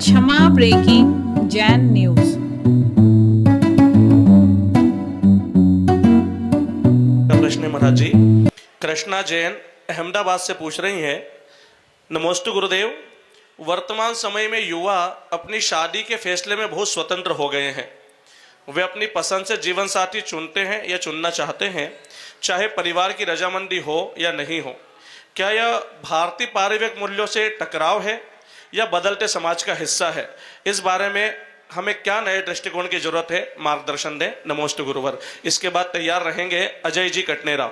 क्षमा breaking Jain news. प्रश्न है महाराज जी। कृष्णा जैन अहमदाबाद से पूछ रही हैं, नमोस्तु गुरुदेव। वर्तमान समय में युवा अपनी शादी के फैसले में बहुत स्वतंत्र हो गए हैं। वे अपनी पसंद से जीवन साथी चुनते हैं या चुनना चाहते हैं, चाहे परिवार की रजामंदी हो या नहीं हो। क्या यह भारतीय पारिवारिक मूल्यों से टकराव है या बदलते समाज का हिस्सा है? इस बारे में हमें क्या नए दृष्टिकोण की जरूरत है, मार्गदर्शन दें। नमोस्तु गुरुवर। इसके बाद तैयार रहेंगे अजय जी कटनेरा।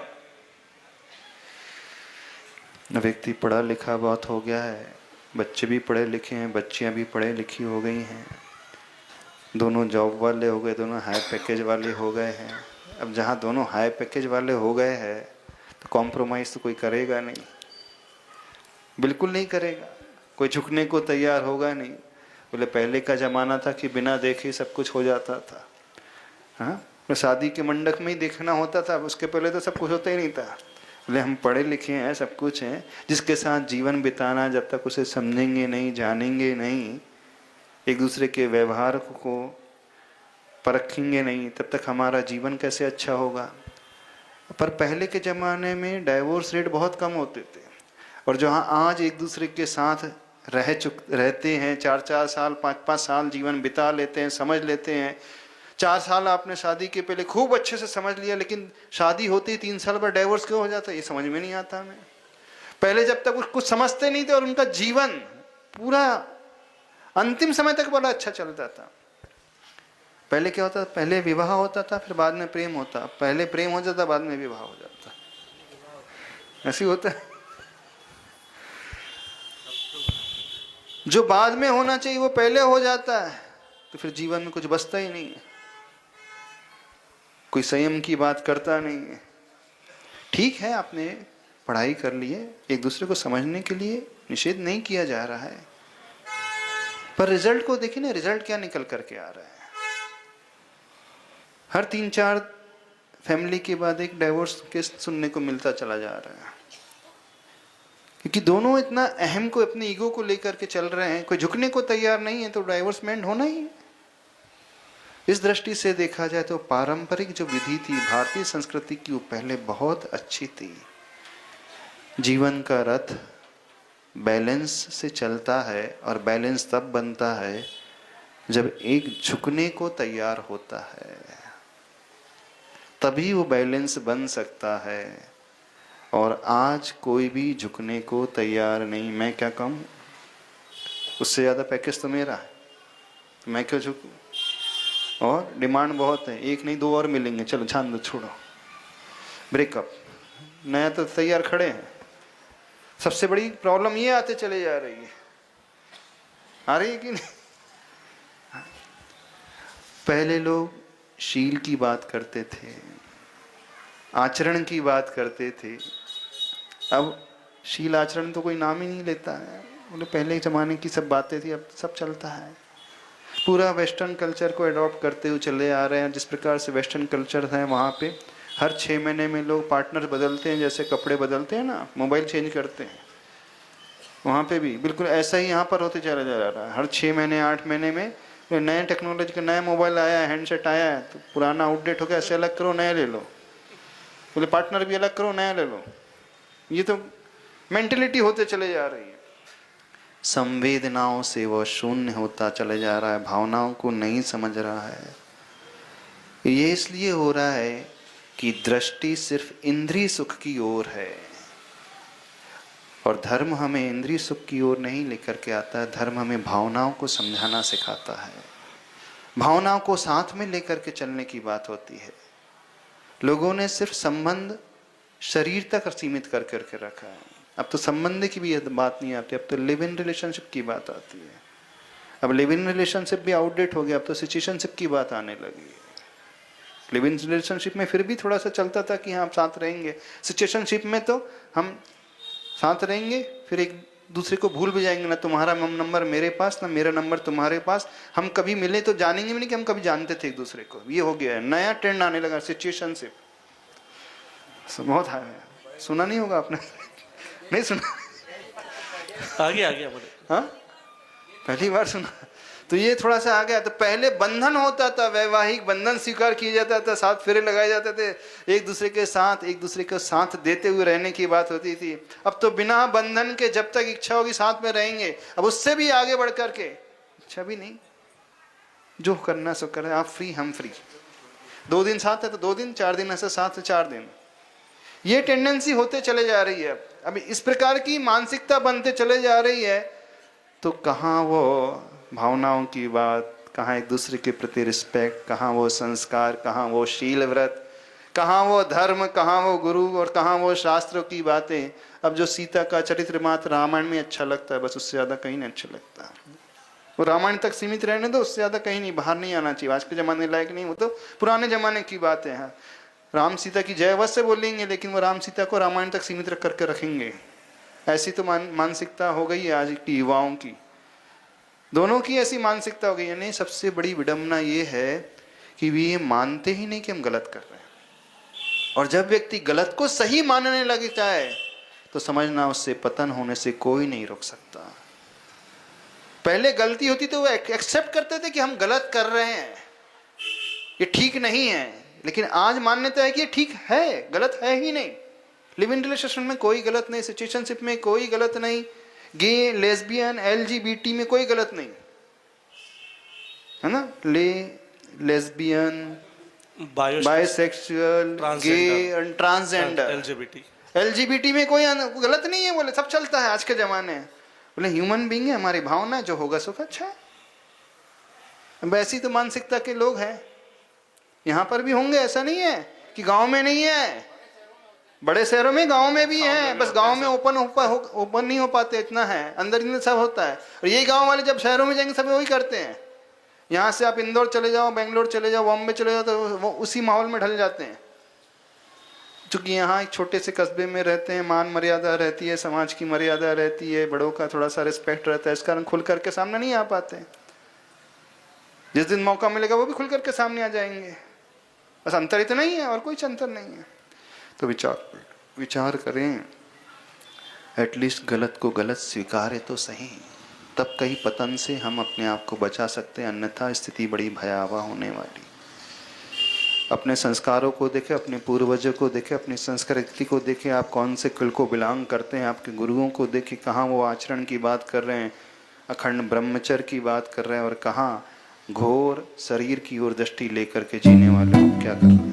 व्यक्ति पढ़ा लिखा बहुत हो गया है, बच्चे भी पढ़े लिखे हैं, बच्चियां भी पढ़े लिखी हो गई हैं, दोनों जॉब वाले हो गए, दोनों हाई पैकेज वाले हो गए हैं। अब जहाँ दोनों हाई पैकेज वाले हो गए हैं तो कॉम्प्रोमाइज़ तो कोई करेगा नहीं, बिल्कुल नहीं करेगा, कोई झुकने को तैयार होगा नहीं। बोले पहले का ज़माना था कि बिना देखे सब कुछ हो जाता था। हाँ, तो शादी के मंडप में ही देखना होता था, उसके पहले तो सब कुछ होता ही नहीं था। बोले हम पढ़े लिखे हैं, सब कुछ हैं, जिसके साथ जीवन बिताना, जब तक उसे समझेंगे नहीं, जानेंगे नहीं, एक दूसरे के व्यवहार को परखेंगे नहीं, तब तक हमारा जीवन कैसे अच्छा होगा। पर पहले के ज़माने में डाइवोर्स रेट बहुत कम होते थे, और जहाँ आज एक दूसरे के साथ रहते हैं, 4-4 साल 5-5 साल जीवन बिता लेते हैं, समझ लेते हैं। 4 साल आपने शादी के पहले खूब अच्छे से समझ लिया, लेकिन शादी होती 3 साल पर डाइवोर्स क्यों हो जाता है, ये समझ में नहीं आता हमें। पहले जब तक कुछ समझते नहीं थे और उनका जीवन पूरा अंतिम समय तक बड़ा अच्छा चलता था। पहले क्या होता था, पहले विवाह होता था, फिर बाद में प्रेम होता, पहले प्रेम हो जाता, बाद में विवाह हो जाता, ऐसे होता है। जो बाद में होना चाहिए वो पहले हो जाता है, तो फिर जीवन में कुछ बचता ही नहीं है, कोई संयम की बात करता नहीं है। ठीक है, आपने पढ़ाई कर ली है, एक दूसरे को समझने के लिए निषेध नहीं किया जा रहा है, पर रिजल्ट को देखिए ना, रिजल्ट क्या निकल करके आ रहा है। हर 3-4 फैमिली के बाद एक डाइवोर्स केस सुनने को मिलता चला जा रहा है, क्योंकि दोनों इतना अहम को, अपने ईगो को लेकर के चल रहे हैं, कोई झुकने को तैयार नहीं है, तो डाइवोर्समेंट होना ही है। इस दृष्टि से देखा जाए तो पारंपरिक जो विधि थी भारतीय संस्कृति की, वो पहले बहुत अच्छी थी। जीवन का रथ बैलेंस से चलता है, और बैलेंस तब बनता है जब एक झुकने को तैयार होता है, तभी वो बैलेंस बन सकता है। और आज कोई भी झुकने को तैयार नहीं। मैं क्या कहूँ, उससे ज़्यादा पैकेज तो मेरा है, तो मैं क्यों झुकूँ। और डिमांड बहुत है, एक नहीं 2 और मिलेंगे, चलो छान दो, छोड़ो, ब्रेकअप। नया तो तैयार खड़े हैं। सबसे बड़ी प्रॉब्लम ये आते चले जा रही है, आ रही है कि नहीं। पहले लोग शील की बात करते थे, आचरण की बात करते थे, अब शील आचरण तो कोई नाम ही नहीं लेता है। बोले पहले ज़माने की सब बातें थी, अब सब चलता है। पूरा वेस्टर्न कल्चर को अडॉप्ट करते हुए चले आ रहे हैं। जिस प्रकार से वेस्टर्न कल्चर है, वहाँ पे हर 6 महीने में लोग पार्टनर बदलते हैं, जैसे कपड़े बदलते हैं ना, मोबाइल चेंज करते हैं, वहाँ पे भी बिल्कुल ऐसा ही यहाँ पर होते चला जा रहा है। हर 6 महीने 8 महीने में नए टेक्नोलॉजी का नया मोबाइल आया है, हैंडसेट आया है, तो पुराना आउटडेट हो गया, ऐसे अलग करो, नया ले लो। बोले पार्टनर भी अलग करो, नया ले लो। ये तो मेंटेलिटी होते चले जा रही है। संवेदनाओं से वह शून्य होता चले जा रहा है, भावनाओं को नहीं समझ रहा है। ये इसलिए हो रहा है कि दृष्टि सिर्फ इंद्रिय सुख की ओर है, और धर्म हमें इंद्रिय सुख की ओर नहीं लेकर के आता है। धर्म हमें भावनाओं को समझाना सिखाता है, भावनाओं को साथ में लेकर के चलने की बात होती है। लोगों ने सिर्फ संबंध शरीर तक सीमित कर करके रखा है। अब तो संबंध की भी बात नहीं आती, अब तो लिव इन रिलेशनशिप की बात आती है। अब लिव इन रिलेशनशिप भी आउटडेट हो गया, अब तो सिचुएशनशिप की बात आने लगी है। लिव इन रिलेशनशिप में फिर भी थोड़ा सा चलता था कि हाँ आप साथ रहेंगे, सिचुएशनशिप में तो हम साथ रहेंगे, फिर एक दूसरे को भूल भी जाएंगे, ना तुम्हारा नंबर मेरे पास, ना मेरा नंबर तुम्हारे पास, हम कभी मिले तो जानेंगे भी नहीं कि हम कभी जानते थे एक दूसरे को। ये हो गया है, नया ट्रेंड आने लगा, सिचुएशनशिप। बहुत है, सुना नहीं होगा आपने नहीं सुना? आगे आगे बोले। हाँ, पहली बार सुना। तो ये थोड़ा सा आ गया। तो पहले बंधन होता था, वैवाहिक बंधन स्वीकार किया जाता था, 7 फेरे लगाए जाते थे, एक दूसरे के साथ देते हुए रहने की बात होती थी। अब तो बिना बंधन के जब तक इच्छा होगी साथ में रहेंगे। अब उससे भी आगे बढ़ करके इच्छा भी नहीं, जो करना सो करें, आप फ्री हम फ्री। 2 दिन साथ है तो 2 दिन, 4 दिन ऐसे साथ है 4 दिन। ये टेंडेंसी होते चले जा रही है। अब इस प्रकार की मानसिकता बनते चले जा रही है, तो कहाँ वो भावनाओं की बात, कहाँ एक दूसरे के प्रति रिस्पेक्ट, कहाँ वो संस्कार, कहाँ वो शील व्रत, कहाँ वो धर्म, कहाँ वो गुरु और कहाँ वो शास्त्रों की बातें। अब जो सीता का चरित्र मात्र रामायण में अच्छा लगता है, बस उससे ज़्यादा कहीं नहीं अच्छा लगता। वो रामायण तक सीमित रहने दो, उससे ज़्यादा कहीं नहीं, बाहर नहीं आना चाहिए। आज के ज़माने लायक नहीं, वो तो पुराने ज़माने की बातें हैं। राम सीता की जय अवश्य बोलेंगे, लेकिन वो राम सीता को रामायण तक सीमित रख करके रखेंगे। ऐसी तो मानसिकता हो गई है आज की युवाओं की, दोनों की ऐसी मानसिकता हो गई है। नहीं, सबसे बड़ी विडंबना ये है कि वे ये मानते ही नहीं कि हम गलत कर रहे हैं। और जब व्यक्ति गलत को सही मानने लगता है तो समझना उससे पतन होने से कोई नहीं रोक सकता। पहले गलती होती तो वो एक्सेप्ट करते थे कि हम गलत कर रहे हैं, ये ठीक नहीं है, लेकिन आज मान्यता है कि ये ठीक है, गलत है ही नहीं। लिव इन रिलेशनशिप में कोई गलत नहीं, सिचुएशनशिप में कोई गलत नहीं, गे, लेस्बियन, LGBT में कोई गलत नहीं है ना। Lesbian, bisexual, gay and transgender, LGBT में कोई गलत नहीं है, बोले सब चलता है आज के जमाने। बोले ह्यूमन बीइंग है, हमारी भावना है, जो होगा सुख अच्छा है। वैसी तो मानसिकता के लोग हैं, यहाँ पर भी होंगे, ऐसा नहीं है कि गांव में नहीं है। बड़े शहरों में, गांव में भी हैं, बस गांव में ओपन नहीं हो पाते, इतना है, अंदर ही सब होता है। और यही गांव वाले जब शहरों में जाएंगे सब वही करते हैं। यहाँ से आप इंदौर चले जाओ, बेंगलोर चले जाओ, बॉम्बे चले जाओ, तो वो उसी माहौल में ढल जाते हैं। चूँकि यहाँ एक छोटे से कस्बे में रहते हैं, मान मर्यादा रहती है, समाज की मर्यादा रहती है, बड़ों का थोड़ा सा रिस्पेक्ट रहता है, इस कारण खुल करके सामने नहीं आ पाते। जिस दिन मौका मिलेगा वो भी खुल करके सामने आ जाएंगे। बस अंतर इतना ही है, और कोई अंतर नहीं है। तो विचार करें, एटलीस्ट गलत को गलत स्वीकारे तो सही, तब कहीं पतन से हम अपने आप को बचा सकते हैं, अन्यथा स्थिति बड़ी भयावह होने वाली। अपने संस्कारों को देखें, अपने पूर्वजों को देखें, अपनी संस्कृति को देखें, आप कौन से कुल को बिलोंग करते हैं, आपके गुरुओं को देखें, कहाँ वो आचरण की बात कर रहे हैं, अखंड ब्रह्मचर्य की बात कर रहे हैं, और कहाँ घोर शरीर की ओर दृष्टि लेकर के जीने वाले क्या कर रहे हैं।